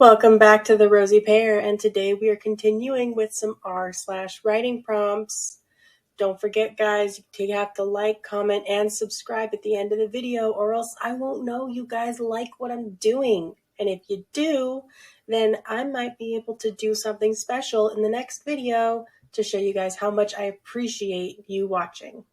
Welcome back to the Rosy Pear, and today we are continuing with some r/writing prompts. Don't forget, guys, you have to like, comment, and subscribe at the end of the video, or else I won't know you guys like what I'm doing. And if you do, then I might be able to do something special in the next video to show you guys how much I appreciate you watching.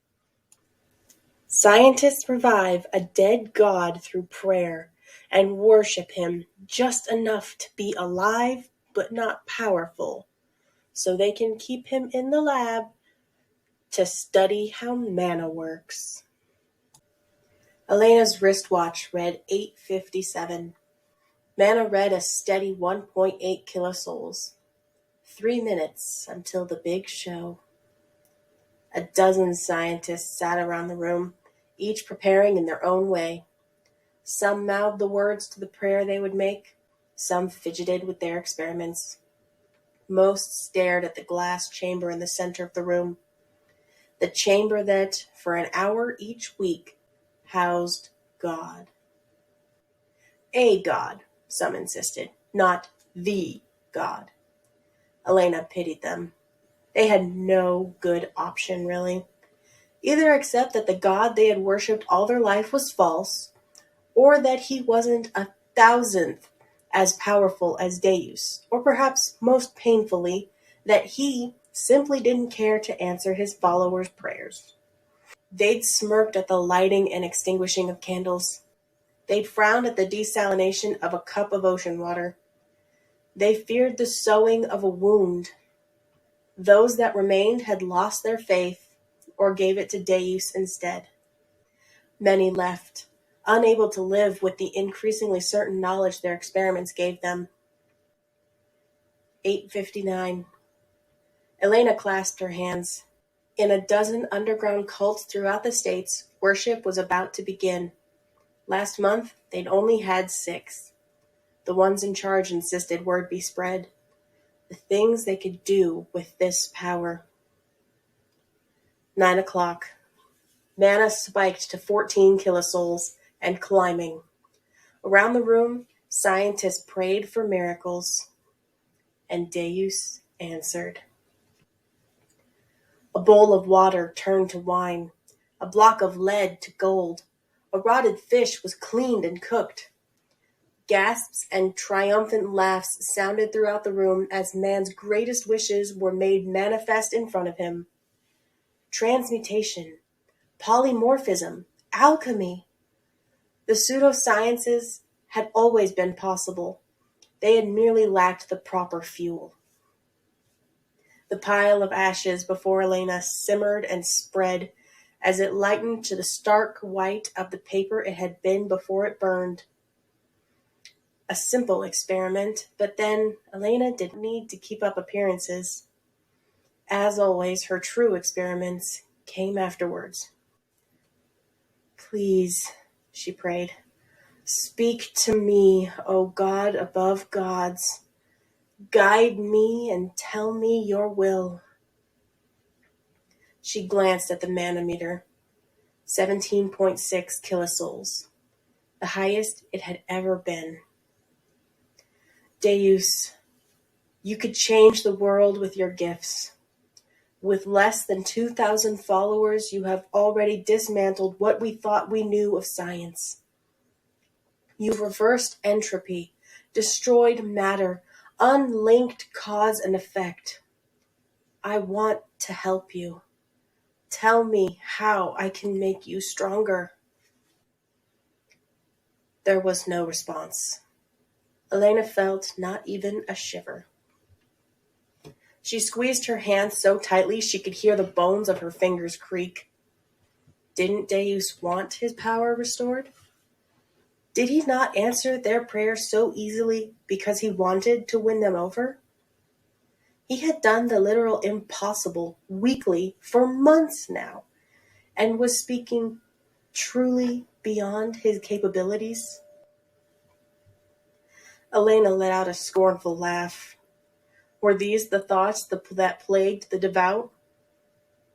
Scientists revive a dead god through prayer and worship him just enough to be alive but not powerful, so they can keep him in the lab to study how mana works. Elena's wristwatch read 8:57. Mana read a steady 1.8 kilosouls. 3 minutes until the big show. A dozen scientists sat around the room, each preparing in their own way. Some mouthed the words to the prayer they would make. Some fidgeted with their experiments. Most stared at the glass chamber in the center of the room. The chamber that, for an hour each week, housed God. A God, some insisted, not the God. Elena pitied them. They had no good option, really. Either accept that the God they had worshipped all their life was false, or that he wasn't 1,000th as powerful as Deus, or perhaps most painfully, that he simply didn't care to answer his followers' prayers. They'd smirked at the lighting and extinguishing of candles. They'd frowned at the desalination of a cup of ocean water. They feared the sewing of a wound. Those that remained had lost their faith or gave it to Deus instead. Many left, unable to live with the increasingly certain knowledge their experiments gave them. 8:59. Elena clasped her hands. In a dozen underground cults throughout the states, worship was about to begin. Last month, they'd only had 6. The ones in charge insisted word be spread. The things they could do with this power. 9 o'clock. Mana spiked to 14 kilosouls and climbing. Around the room, scientists prayed for miracles, and Deus answered. A bowl of water turned to wine, a block of lead to gold. A rotted fish was cleaned and cooked. Gasps and triumphant laughs sounded throughout the room as man's greatest wishes were made manifest in front of him. Transmutation, polymorphism, alchemy. The pseudosciences had always been possible. They had merely lacked the proper fuel. The pile of ashes before Elena simmered and spread as it lightened to the stark white of the paper it had been before it burned. A simple experiment, but then Elena didn't need to keep up appearances. As always, her true experiments came afterwards. Please, she prayed, speak to me, O God above gods. Guide me and tell me your will. She glanced at the manometer. 17.6 kilosouls, the highest it had ever been. Deus, you could change the world with your gifts. With less than 2,000 followers, you have already dismantled what we thought we knew of science. You've reversed entropy, destroyed matter, unlinked cause and effect. I want to help you. Tell me how I can make you stronger. There was no response. Elena felt not even a shiver. She squeezed her hands so tightly she could hear the bones of her fingers creak. Didn't Deus want his power restored? Did he not answer their prayers so easily because he wanted to win them over? He had done the literal impossible weekly for months now, and was speaking truly beyond his capabilities. Elena let out a scornful laugh. Were these the thoughts that plagued the devout?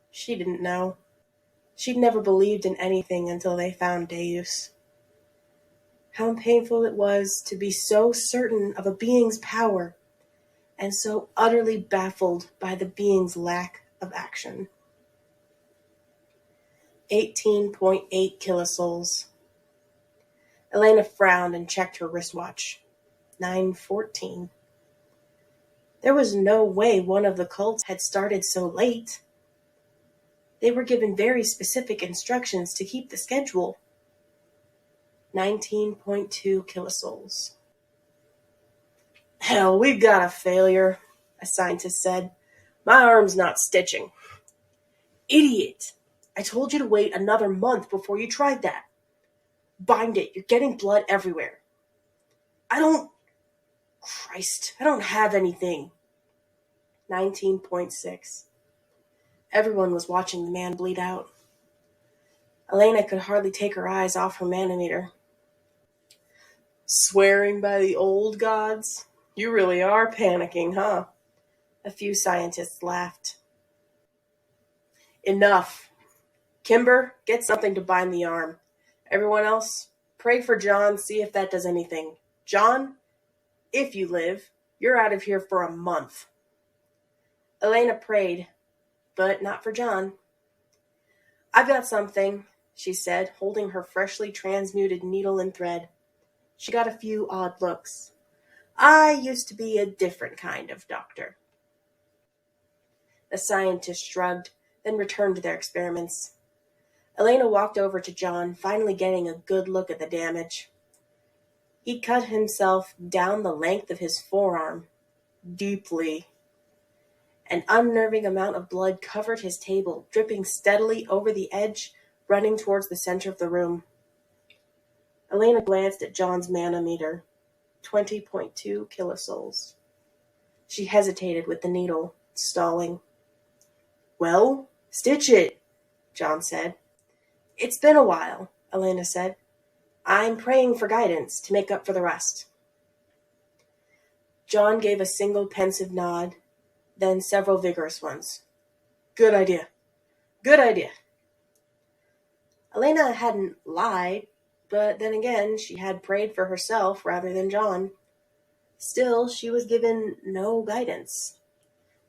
She didn't know. She'd never believed in anything until they found Deus. How painful it was to be so certain of a being's power and so utterly baffled by the being's lack of action. 18.8 kilosouls. Elena frowned and checked her wristwatch. 9:14. There was no way one of the cults had started so late. They were given very specific instructions to keep the schedule. 19.2 kilosouls. Hell, we've got a failure, a scientist said. My arm's not stitching. Idiot! I told you to wait another month before you tried that. Bind it, you're getting blood everywhere. Christ, I don't have anything. 19.6. Everyone was watching the man bleed out. Elena could hardly take her eyes off her manometer. Swearing by the old gods? You really are panicking, huh? A few scientists laughed. Enough. Kimber, get something to bind the arm. Everyone else, pray for John, see if that does anything. John, if you live, you're out of here for a month. Elena prayed, but not for John. I've got something, she said, holding her freshly transmuted needle and thread. She got a few odd looks. I used to be a different kind of doctor. The scientist shrugged, then returned to their experiments. Elena walked over to John, finally getting a good look at the damage. He cut himself down the length of his forearm, deeply. An unnerving amount of blood covered his table, dripping steadily over the edge, running towards the center of the room. Elena glanced at John's manometer. 20.2 kilosouls. She hesitated with the needle, stalling. Well, stitch it, John said. It's been a while, Elena said. I'm praying for guidance to make up for the rest. John gave a single pensive nod, then several vigorous ones. Good idea. Good idea. Elena hadn't lied, but then again she had prayed for herself rather than John. Still, she was given no guidance.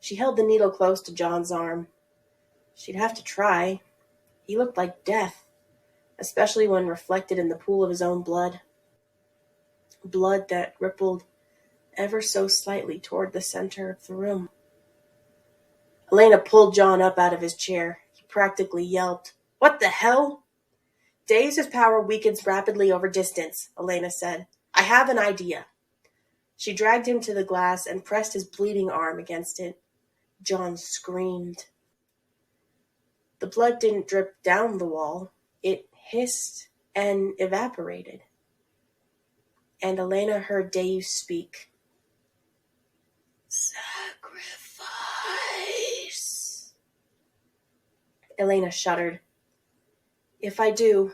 She held the needle close to John's arm. She'd have to try. He looked like death, especially when reflected in the pool of his own blood. Blood that rippled ever so slightly toward the center of the room. Elena pulled John up out of his chair. He practically yelped. What the hell? Deus' power weakens rapidly over distance, Elena said. I have an idea. She dragged him to the glass and pressed his bleeding arm against it. John screamed. The blood didn't drip down the wall. It hissed and evaporated. And Elena heard Deus speak. Sacrifice. Elena shuddered. If I do,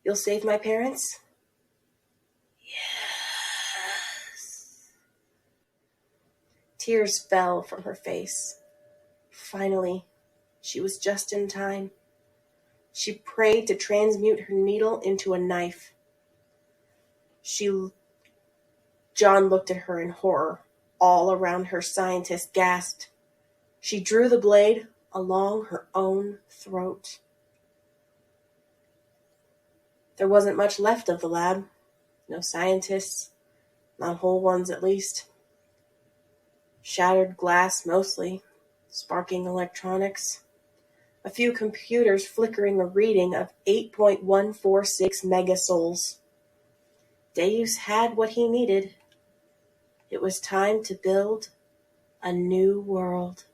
you'll save my parents? Yes. Tears fell from her face. Finally, she was just in time. She prayed to transmute her needle into a knife. John looked at her in horror. All around her, scientists gasped. She drew the blade along her own throat. There wasn't much left of the lab. No scientists, not whole ones at least. Shattered glass mostly, sparking electronics. A few computers flickering a reading of 8.146 megasouls. Deus had what he needed. It was time to build a new world.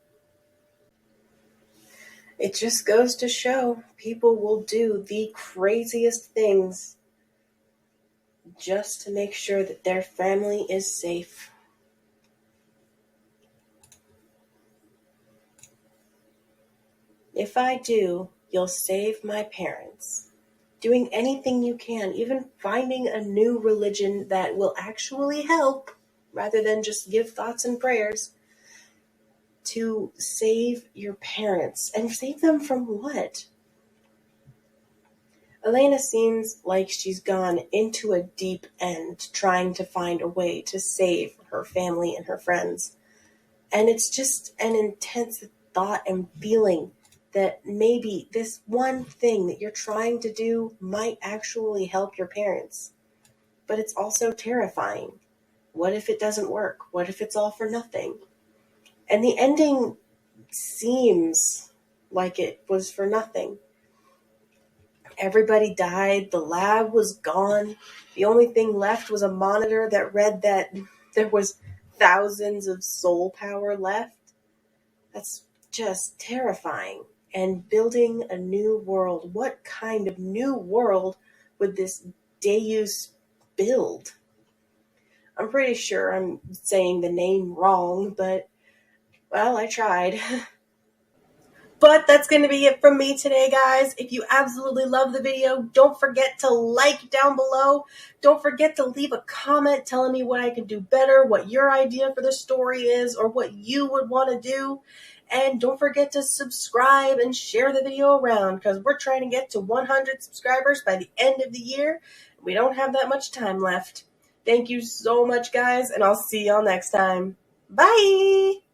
It just goes to show people will do the craziest things just to make sure that their family is safe. If I do, you'll save my parents. Doing anything you can, even finding a new religion that will actually help, rather than just give thoughts and prayers, to save your parents. And save them from what? Elena seems like she's gone into a deep end trying to find a way to save her family and her friends. And it's just an intense thought and feeling that maybe this one thing that you're trying to do might actually help your parents. But it's also terrifying. What if it doesn't work? What if it's all for nothing? And the ending seems like it was for nothing. Everybody died. The lab was gone. The only thing left was a monitor that read that there was thousands of soul power left. That's just terrifying. And building a new world. What kind of new world would this Deus build? I'm pretty sure I'm saying the name wrong, but, well, I tried. But that's going to be it from me today, guys. If you absolutely love the video, don't forget to like down below. Don't forget to leave a comment telling me what I can do better, what your idea for the story is, or what you would want to do. And don't forget to subscribe and share the video around, because we're trying to get to 100 subscribers by the end of the year. We don't have that much time left. Thank you so much, guys, and I'll see y'all next time. Bye!